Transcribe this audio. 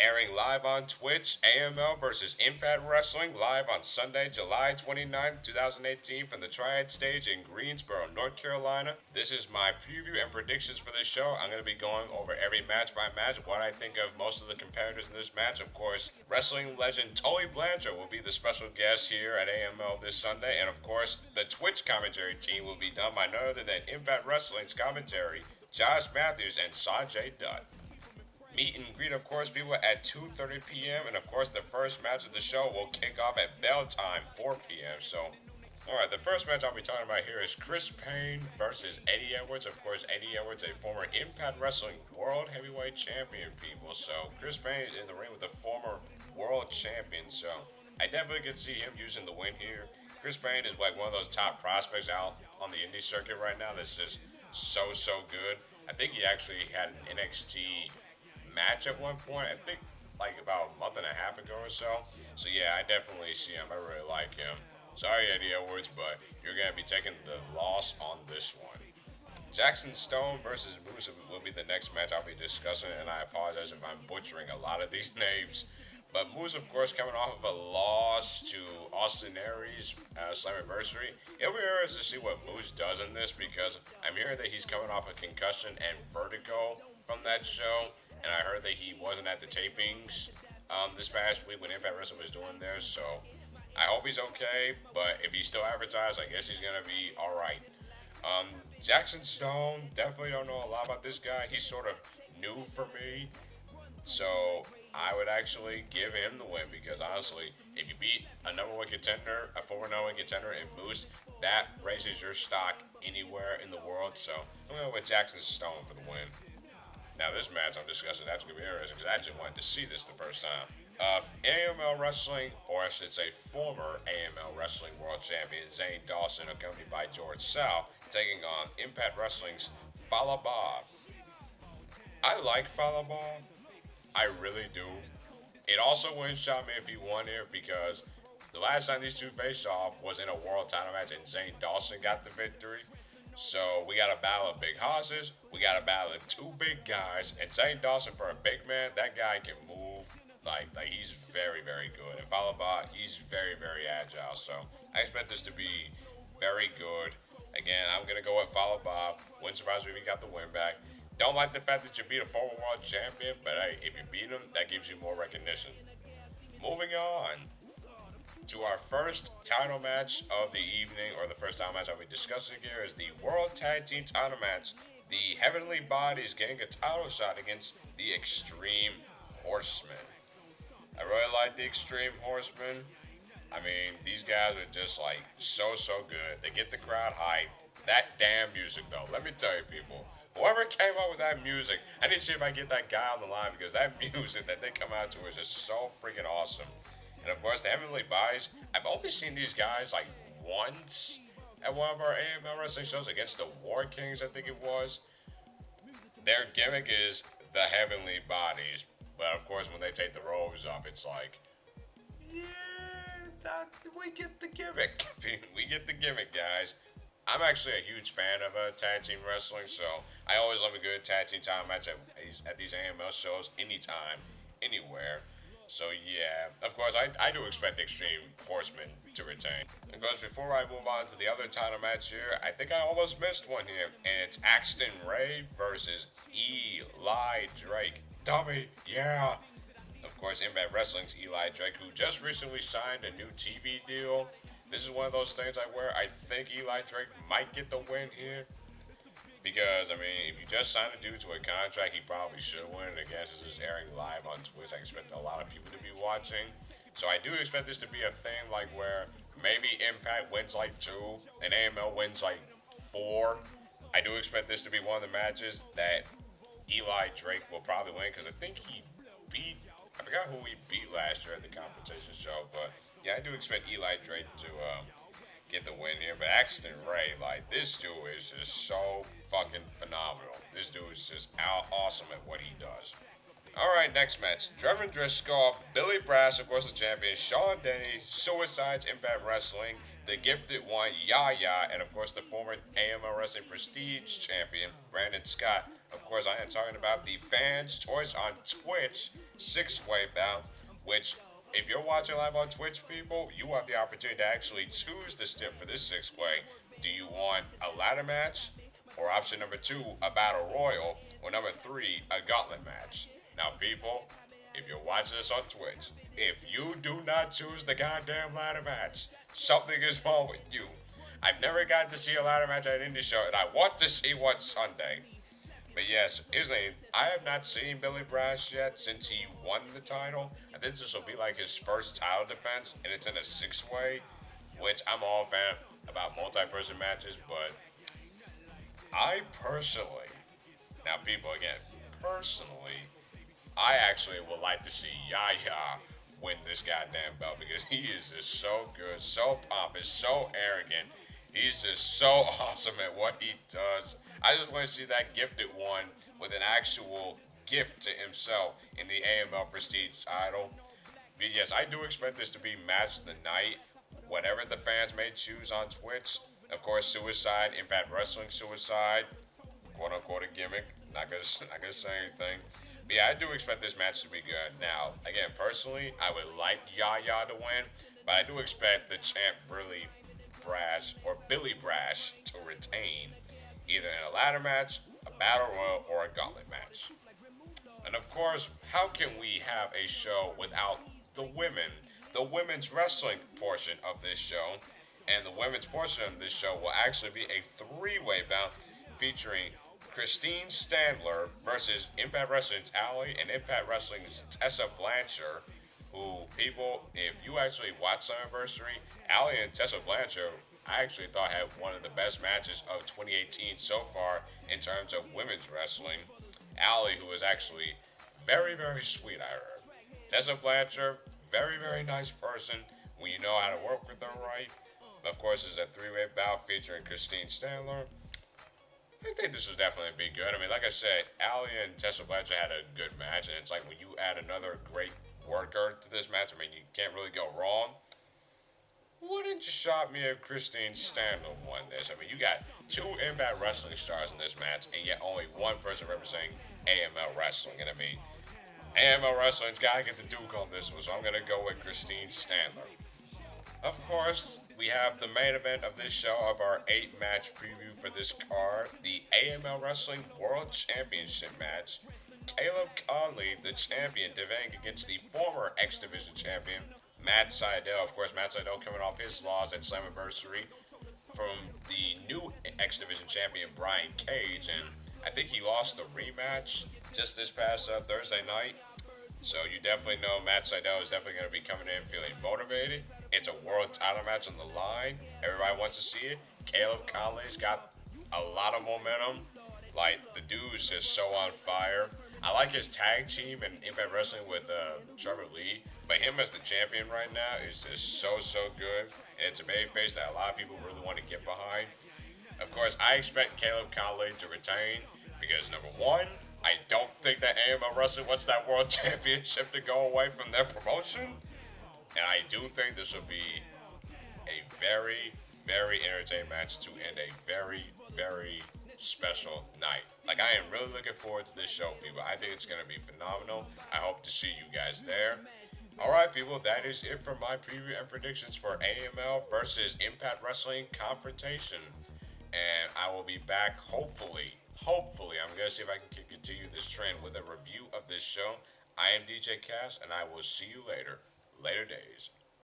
Airing live on Twitch, AML versus Impact Wrestling, live on Sunday, July 29, 2018, from the Triad Stage in Greensboro, North Carolina. This is my preview and predictions for this show. I'm going to be going over every match by match, what I think of most of the competitors in this match. Of course, wrestling legend Tully Blanchard will be the special guest here at AML this Sunday, and of course, the Twitch commentary team will be done by none other than Impact Wrestling's commentary, Josh Matthews and Sanjay Dutt. Meet and greet, of course, people at 2:30 p.m. And of course, the first match of the show will kick off at bell time, 4 p.m. So, alright, the first match I'll be talking about here is Chris Payne versus Eddie Edwards. Of course, Eddie Edwards, a former Impact Wrestling World Heavyweight Champion, people. So, Chris Payne is in the ring with the former World Champion. So, I definitely could see him using the win here. Chris Payne is like one of those top prospects out on the indie circuit right now that's just so good. I think he actually had an NXT match at one point. I think like about a month and a half ago or so. So yeah, I definitely see him. I really like him. Sorry, Eddie Edwards, but you're gonna be taking the loss on this one. Jackson Stone versus Moose will be the next match I'll be discussing, and I apologize if I'm butchering a lot of these names. But Moose, of course, coming off of a loss to Austin Aries Slammiversary. It'll be interesting to see what Moose does in this because I'm hearing that he's coming off a concussion and vertigo from that show, and I heard that he wasn't at the tapings this past week when Impact Wrestling was doing theirs. So I hope he's okay, but if he's still advertised, I guess he's gonna be all right. Um, Jackson Stone, definitely don't know a lot about this guy. He's sort of new for me, so I would actually give him the win because honestly, if you beat a number one contender, a former number one contender in Moose, that raises your stock anywhere in the world. So I'm going with Jackson Stone for the win. Now this match I'm discussing, that's going to be interesting because I actually wanted to see this the first time. AML Wrestling, or I should say former AML Wrestling World Champion Zane Dawson, accompanied by George Sal, taking on Impact Wrestling's Falaba. I like Falaba. I really do. It also wouldn't shock me if he won here because the last time these two faced off was in a world title match and Zane Dawson got the victory. So we got a battle of big hosses. We got a battle of two big guys. And Zane Dawson, for a big man, that guy can move. Like he's very good. And Falaba, he's very agile. So I expect this to be very good. Again, I'm gonna go with Falaba. Wouldn't surprise me if he got the win back. Don't like the fact that you beat a former world champion, but hey, if you beat him, that gives you more recognition. Moving on to our first title match of the evening, or the first title match I'll be discussing here, is the World Tag Team title match. The Heavenly Bodies getting a title shot against the Extreme Horsemen. I really like the Extreme Horsemen. I mean, these guys are just like so good. They get the crowd hyped. That damn music, though, let me tell you, people. Whoever came up with that music, I need to see if I can get that guy on the line because that music that they come out to is just so freaking awesome. And of course, the Heavenly Bodies, I've only seen these guys like once at one of our AML wrestling shows against the War Kings, I think it was. Their gimmick is the Heavenly Bodies, but of course, when they take the robes off, it's like, yeah, we get the gimmick. We get the gimmick, guys. I'm actually a huge fan of tag team wrestling, so I always love a good tag team title match at these AML shows, anytime, anywhere. So yeah, of course, I do expect the Extreme Horsemen to retain. Of course, before I move on to the other title match here, I think I almost missed one here, and it's Axton Ray versus Eli Drake. Dummy, yeah. Of course, Impact Wrestling's Eli Drake, who just recently signed a new TV deal. This is one of those things where I think Eli Drake might get the win here. Because, I mean, if you just sign a dude to a contract, he probably should win. Again, this is airing live on Twitch. I expect a lot of people to be watching. So I do expect this to be a thing like where maybe Impact wins like 2 and AML wins like 4. I do expect this to be one of the matches that Eli Drake will probably win because I think he beat, I forgot who he beat last year at the Confrontation show, but yeah, I do expect Eli Drake to get the win here. But Axton Ray, like, this dude is just so fucking phenomenal. This dude is just awesome at what he does. Alright, next match. Trevor Driscoll, Billy Brass, of course, the champion, Sean Denny, Suicides Impact Wrestling, the Gifted One, Yaya, and of course the former AML Wrestling Prestige champion, Brandon Scott, Of course, I am talking about the fans' choice on Twitch six-way bout, which, if you're watching live on Twitch, people, you have the opportunity to actually choose the stip for this six-way. Do you want a ladder match? Or option number two, a battle royal? Or number three, a gauntlet match? Now, people, if you're watching this on Twitch, if you do not choose the goddamn ladder match, something is wrong with you. I've never gotten to see a ladder match at an indie show, and I want to see one Sunday. But yes, here's the thing. I have not seen Billy Brash yet since he won the title. I think this will be like his first title defense, and it's in a six-way, which I'm all fan about multi-person matches. But I personally, now people again, personally, I actually would like to see Yaya win this goddamn belt because he is just so good, so pompous, so arrogant. He's just so awesome at what he does. I just want to see that gifted one with an actual gift to himself in the AML Prestige title. But yes, I do expect this to be match of the night. Whatever the fans may choose on Twitch. Of course, Suicide, Impact Wrestling Suicide, quote unquote a gimmick. Not gonna say anything. But yeah, I do expect this match to be good. Now, again, personally, I would like Yaya to win, but I do expect the champ Billy Brash to retain, either in a ladder match, a battle royal, or a gauntlet match. And of course, how can we have a show without the women? The women's wrestling portion of this show. And the women's portion of this show will actually be a three-way bout featuring Christine Standler versus Impact Wrestling's Alley and Impact Wrestling's Tessa Blanchard. Who, people, if you actually watch Summerversary, Alley and Tessa Blanchard, I actually thought had one of the best matches of 2018 so far in terms of women's wrestling. Allie, who is actually very, very sweet, I heard. Tessa Blanchard, very, very nice person when you know how to work with her right. Of course, it's a three-way bout featuring Christine Standler. I think this will definitely be good. I mean, like I said, Allie and Tessa Blanchard had a good match, and it's like when you add another great worker to this match, I mean, you can't really go wrong. Wouldn't shock me if Christine Standler won this. I mean, you got two Impact Wrestling stars in this match, and yet only one person representing AML Wrestling. And I mean, AML Wrestling's got to get the Duke on this one, so I'm going to go with Christine Standler. Of course, we have the main event of this show of our 8 match preview for this card, the AML Wrestling World Championship match. Caleb Conley, the champion, defending against the former X Division champion, Matt Sydal. Of course, Matt Sydal coming off his loss at Slammiversary from the new X Division champion, Brian Cage. And I think he lost the rematch just this past Thursday night. So you definitely know Matt Sydal is definitely going to be coming in feeling motivated. It's a world title match on the line. Everybody wants to see it. Caleb Conley's got a lot of momentum. Like, the dude's just so on fire. I like his tag team in Impact Wrestling with Trevor Lee. But him as the champion right now is just so, so good. And it's a babyface that a lot of people really want to get behind. Of course, I expect Caleb Conley to retain because, number one, I don't think that AML Wrestling wants that World Championship to go away from their promotion. And I do think this will be a very, very entertaining match to end a very, very special night. Like, I am really looking forward to this show, people. I think it's going to be phenomenal. I hope to see you guys there. Alright, people, that is it for my preview and predictions for AML versus Impact Wrestling Confrontation. And I will be back, hopefully, I'm going to see if I can continue this trend with a review of this show. I am DJ Cass, and I will see you later. Later days.